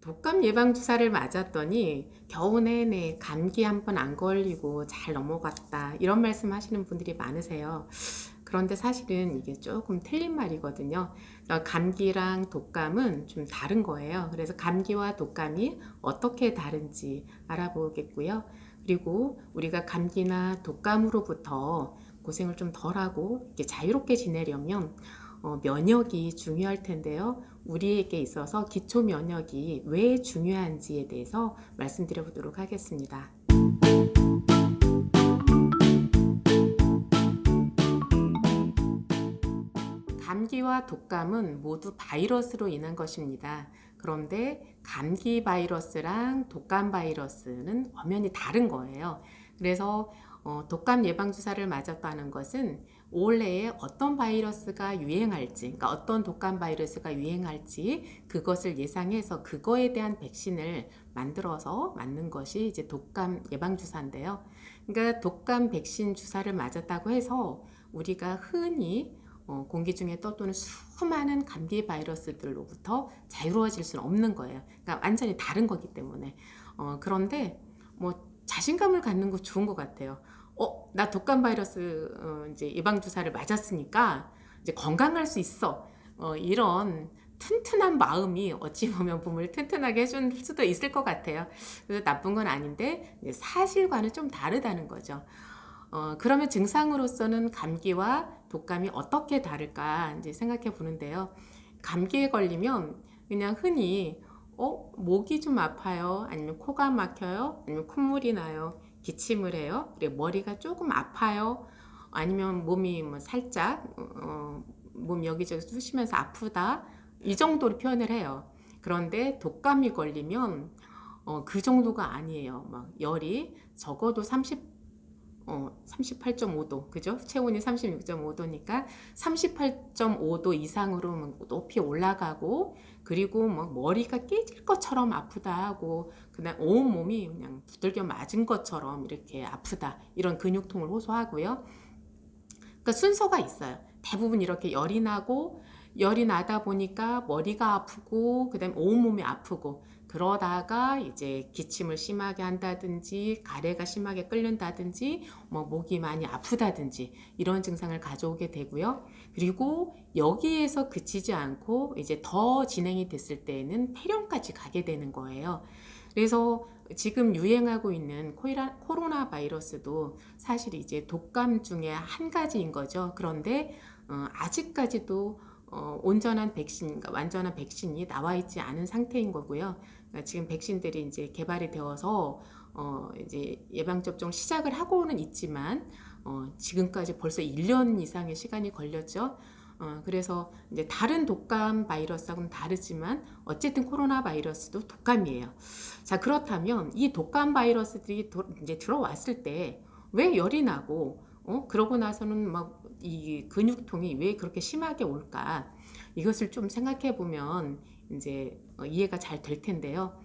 독감 예방 주사를 맞았더니 겨우 내내 감기 한 번 안 걸리고 잘 넘어갔다, 이런 말씀 하시는 분들이 많으세요. 그런데 사실은 이게 조금 틀린 말이거든요. 감기랑 독감은 좀 다른 거예요. 그래서 감기와 독감이 어떻게 다른지 알아보겠고요. 그리고 우리가 감기나 독감으로부터 고생을 좀 덜하고 이렇게 자유롭게 지내려면 면역이 중요할 텐데요. 우리에게 있어서 기초 면역이 왜 중요한지에 대해서 말씀드려 보도록 하겠습니다. 감기와 독감은 모두 바이러스로 인한 것입니다. 그런데 감기 바이러스랑 독감 바이러스는 엄연히 다른 거예요. 그래서 독감 예방주사를 맞았다는 것은 올해에 어떤 바이러스가 유행할지, 그러니까 어떤 독감 바이러스가 유행할지 그것을 예상해서 그거에 대한 백신을 만들어서 맞는 것이 이제 독감 예방주사인데요. 그러니까 독감 백신 주사를 맞았다고 해서 우리가 흔히 공기 중에 떠도는 수많은 감기 바이러스들로부터 자유로워질 수는 없는 거예요. 그러니까 완전히 다른 거기 때문에. 그런데 뭐 자신감을 갖는 거 좋은 것 같아요. 나 독감 바이러스 이제 예방 주사를 맞았으니까 이제 건강할 수 있어. 이런 튼튼한 마음이 어찌 보면 몸을 튼튼하게 해줄 수도 있을 것 같아요. 그래서 나쁜 건 아닌데 사실과는 좀 다르다는 거죠. 그러면 증상으로서는 감기와 독감이 어떻게 다를까 이제 생각해 보는데요. 감기에 걸리면 그냥 흔히 목이 좀 아파요. 아니면 코가 막혀요. 아니면 콧물이 나요. 기침을 해요. 그리고 머리가 조금 아파요. 아니면 몸이 뭐 살짝 몸 여기저기 쑤시면서 아프다. 이 정도로 표현을 해요. 그런데 독감이 걸리면 그 정도가 아니에요. 막 열이 적어도 38.5도, 그죠? 체온이 36.5도니까 38.5도 이상으로 높이 올라가고, 그리고 막 머리가 깨질 것처럼 아프다 하고, 그다음 온몸이 그냥 두들겨 맞은 것처럼 이렇게 아프다, 이런 근육통을 호소하고요. 그러니까 순서가 있어요. 대부분 이렇게 열이 나다 보니까 머리가 아프고 그다음에 온몸이 아프고, 그러다가 이제 기침을 심하게 한다든지 가래가 심하게 끓는다든지 뭐 목이 많이 아프다든지 이런 증상을 가져오게 되고요. 그리고 여기에서 그치지 않고 이제 더 진행이 됐을 때에는 폐렴까지 가게 되는 거예요. 그래서 지금 유행하고 있는 코로나 바이러스도 사실 이제 독감 중에 한 가지인 거죠. 그런데 아직까지도 온전한 백신, 그러니까 완전한 백신이 나와 있지 않은 상태인 거고요. 그러니까 지금 백신들이 이제 개발이 되어서 이제 예방 접종 시작을 하고는 있지만 지금까지 벌써 1년 이상의 시간이 걸렸죠. 그래서 이제 다른 독감 바이러스하고는 다르지만 어쨌든 코로나 바이러스도 독감이에요. 자, 그렇다면 이 독감 바이러스들이 이제 들어왔을 때 왜 열이 나고 그러고 나서는 막 이 근육통이 왜 그렇게 심하게 올까? 이것을 좀 생각해 보면 이제 이해가 잘 될 텐데요.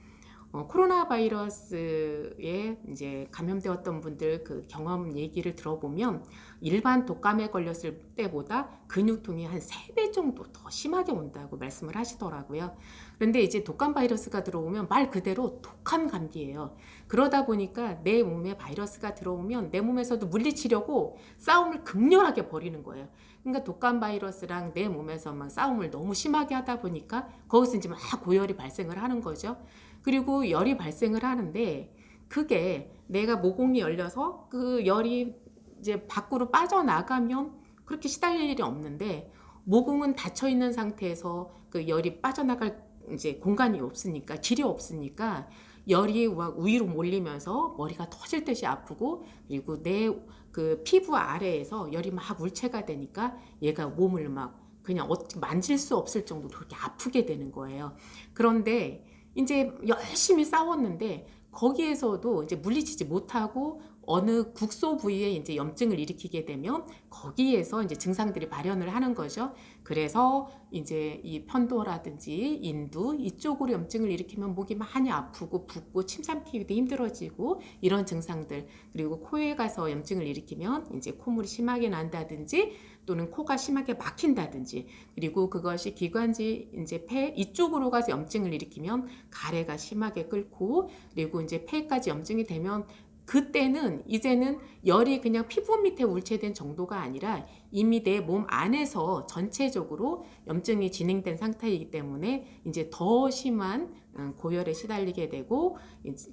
코로나 바이러스에 이제 감염되었던 분들 그 경험 얘기를 들어보면 일반 독감에 걸렸을 때보다 근육통이 한 3배 정도 더 심하게 온다고 말씀을 하시더라고요. 그런데 이제 독감 바이러스가 들어오면 말 그대로 독한 감기예요. 그러다 보니까 내 몸에 바이러스가 들어오면 내 몸에서도 물리치려고 싸움을 극렬하게 벌이는 거예요. 그러니까 독감 바이러스랑 내 몸에서 막 싸움을 너무 심하게 하다 보니까 거기서 이제 막 고열이 발생을 하는 거죠. 그리고 열이 발생을 하는데 그게 내가 모공이 열려서 그 열이 이제 밖으로 빠져나가면 그렇게 시달릴 일이 없는데, 모공은 닫혀 있는 상태에서 그 열이 빠져나갈 이제 공간이 없으니까, 길이 없으니까 열이 막 위로 몰리면서 머리가 터질 듯이 아프고, 그리고 내 그 피부 아래에서 열이 막 울체가 되니까 얘가 몸을 막 그냥 만질 수 없을 정도로 그렇게 아프게 되는 거예요. 그런데 이제 열심히 싸웠는데 거기에서도 이제 물리치지 못하고 어느 국소 부위에 이제 염증을 일으키게 되면 거기에서 이제 증상들이 발현을 하는 거죠. 그래서 이제 이 편도라든지 인두 이쪽으로 염증을 일으키면 목이 많이 아프고 붓고 침 삼키기도 힘들어지고 이런 증상들, 그리고 코에 가서 염증을 일으키면 이제 콧물이 심하게 난다든지 또는 코가 심하게 막힌다든지, 그리고 그것이 기관지 이제 폐 이쪽으로 가서 염증을 일으키면 가래가 심하게 끓고, 그리고 이제 폐까지 염증이 되면 그때는 이제는 열이 그냥 피부 밑에 울체된 정도가 아니라 이미 내 몸 안에서 전체적으로 염증이 진행된 상태이기 때문에 이제 더 심한 고열에 시달리게 되고,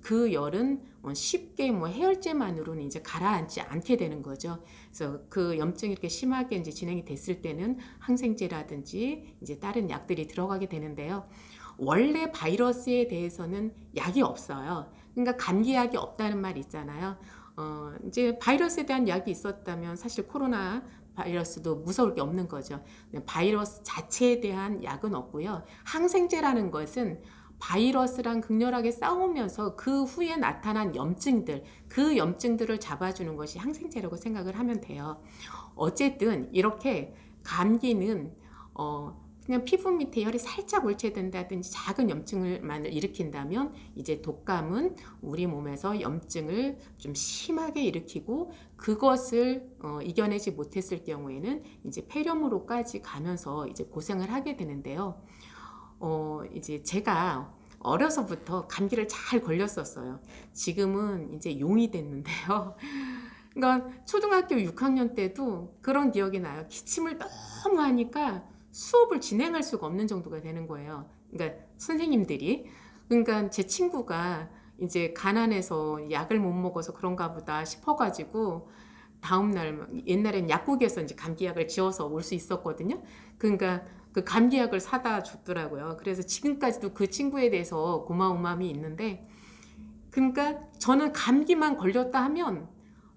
그 열은 쉽게 뭐 해열제만으로는 이제 가라앉지 않게 되는 거죠. 그래서 그 염증이 이렇게 심하게 이제 진행이 됐을 때는 항생제라든지 이제 다른 약들이 들어가게 되는데요. 원래 바이러스에 대해서는 약이 없어요. 그러니까 감기약이 없다는 말 있잖아요. 이제 바이러스에 대한 약이 있었다면 사실 코로나 바이러스도 무서울 게 없는 거죠. 바이러스 자체에 대한 약은 없고요. 항생제라는 것은 바이러스랑 극렬하게 싸우면서 그 후에 나타난 염증들, 그 염증들을 잡아주는 것이 항생제라고 생각을 하면 돼요. 어쨌든 이렇게 감기는 그냥 피부 밑에 열이 살짝 울체된다든지 작은 염증을 일으킨다면, 이제 독감은 우리 몸에서 염증을 좀 심하게 일으키고 그것을 이겨내지 못했을 경우에는 이제 폐렴으로까지 가면서 이제 고생을 하게 되는데요. 이제 제가 어려서부터 감기를 잘 걸렸었어요. 지금은 이제 용이 됐는데요. 그러니까 초등학교 6학년 때도 그런 기억이 나요. 기침을 너무 하니까 수업을 진행할 수가 없는 정도가 되는 거예요. 그러니까 선생님들이. 그러니까 제 친구가 이제 가난해서 약을 못 먹어서 그런가 보다 싶어가지고 다음날, 옛날엔 약국에서 이제 감기약을 지어서 올 수 있었거든요. 그러니까 그 감기약을 사다 줬더라고요. 그래서 지금까지도 그 친구에 대해서 고마운 마음이 있는데, 그러니까 저는 감기만 걸렸다 하면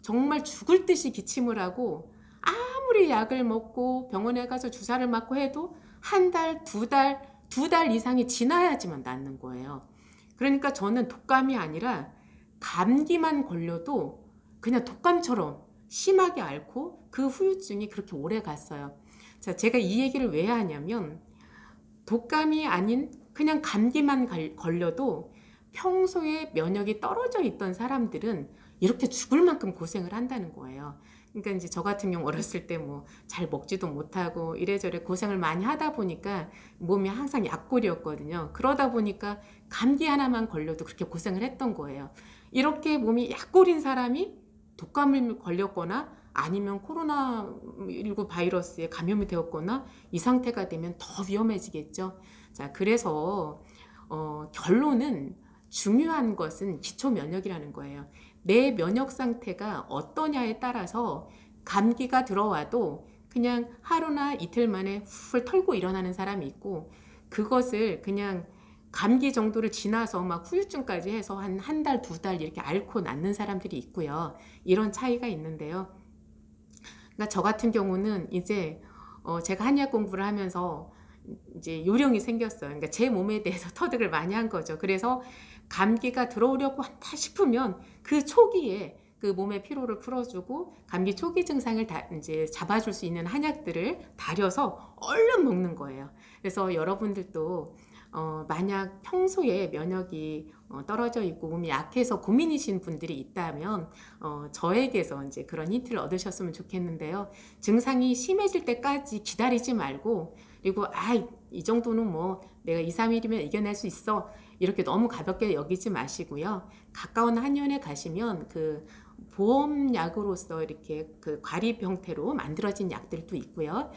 정말 죽을 듯이 기침을 하고, 아무리 약을 먹고 병원에 가서 주사를 맞고 해도 한 달, 두 달 이상이 지나야지만 낫는 거예요. 그러니까 저는 독감이 아니라 감기만 걸려도 그냥 독감처럼 심하게 앓고 그 후유증이 그렇게 오래 갔어요. 자, 제가 이 얘기를 왜 하냐면, 독감이 아닌 그냥 감기만 걸려도 평소에 면역이 떨어져 있던 사람들은 이렇게 죽을 만큼 고생을 한다는 거예요. 그러니까 이제 저 같은 경우 어렸을 때 뭐 잘 먹지도 못하고 이래저래 고생을 많이 하다 보니까 몸이 항상 약골이었거든요. 그러다 보니까 감기 하나만 걸려도 그렇게 고생을 했던 거예요. 이렇게 몸이 약골인 사람이 독감을 걸렸거나 아니면 코로나19 바이러스에 감염이 되었거나 이 상태가 되면 더 위험해지겠죠. 자, 그래서 결론은 중요한 것은 기초 면역이라는 거예요. 내 면역 상태가 어떠냐에 따라서 감기가 들어와도 그냥 하루나 이틀 만에 훌 털고 일어나는 사람이 있고, 그것을 그냥 감기 정도를 지나서 막 후유증까지 해서 한 달, 두 달 이렇게 앓고 낫는 사람들이 있고요. 이런 차이가 있는데요. 그러니까 저 같은 경우는 이제 제가 한의학 공부를 하면서 이제 요령이 생겼어요. 그러니까 제 몸에 대해서 터득을 많이 한 거죠. 그래서 감기가 들어오려고 한다 싶으면 그 초기에 그 몸의 피로를 풀어주고 감기 초기 증상을 이제 잡아줄 수 있는 한약들을 다려서 얼른 먹는 거예요. 그래서 여러분들도 만약 평소에 면역이 떨어져 있고 몸이 약해서 고민이신 분들이 있다면 저에게서 이제 그런 힌트를 얻으셨으면 좋겠는데요. 증상이 심해질 때까지 기다리지 말고, 그리고 이 정도는 뭐 내가 2, 3일이면 이겨낼 수 있어, 이렇게 너무 가볍게 여기지 마시고요. 가까운 한의원에 가시면 그 보험약으로서 이렇게 그 과립 형태로 만들어진 약들도 있고요.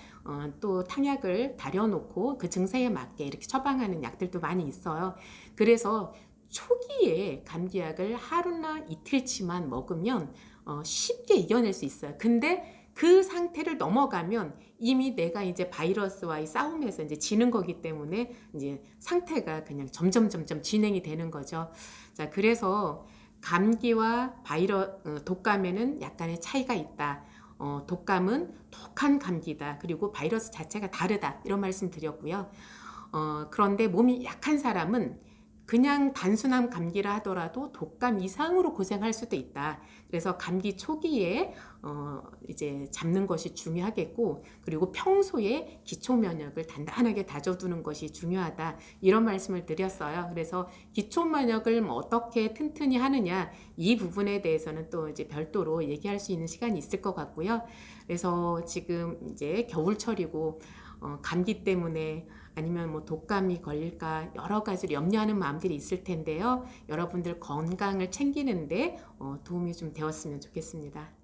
또 탕약을 다려놓고 그 증세에 맞게 이렇게 처방하는 약들도 많이 있어요. 그래서 초기에 감기약을 하루나 이틀치만 먹으면 쉽게 이겨낼 수 있어요. 근데 그 상태를 넘어가면 이미 내가 이제 바이러스와의 싸움에서 이제 지는 거기 때문에 이제 상태가 그냥 점점 진행이 되는 거죠. 자, 그래서 감기와 독감에는 약간의 차이가 있다. 독감은 독한 감기다. 그리고 바이러스 자체가 다르다. 이런 말씀 드렸고요. 그런데 몸이 약한 사람은 그냥 단순한 감기라 하더라도 독감 이상으로 고생할 수도 있다. 그래서 감기 초기에 이제 잡는 것이 중요하겠고, 그리고 평소에 기초 면역을 단단하게 다져두는 것이 중요하다. 이런 말씀을 드렸어요. 그래서 기초 면역을 뭐 어떻게 튼튼히 하느냐, 이 부분에 대해서는 또 이제 별도로 얘기할 수 있는 시간이 있을 것 같고요. 그래서 지금 이제 겨울철이고 감기 때문에 아니면 뭐 독감이 걸릴까 여러 가지로 염려하는 마음들이 있을 텐데요. 여러분들 건강을 챙기는데 도움이 좀 되었으면 좋겠습니다.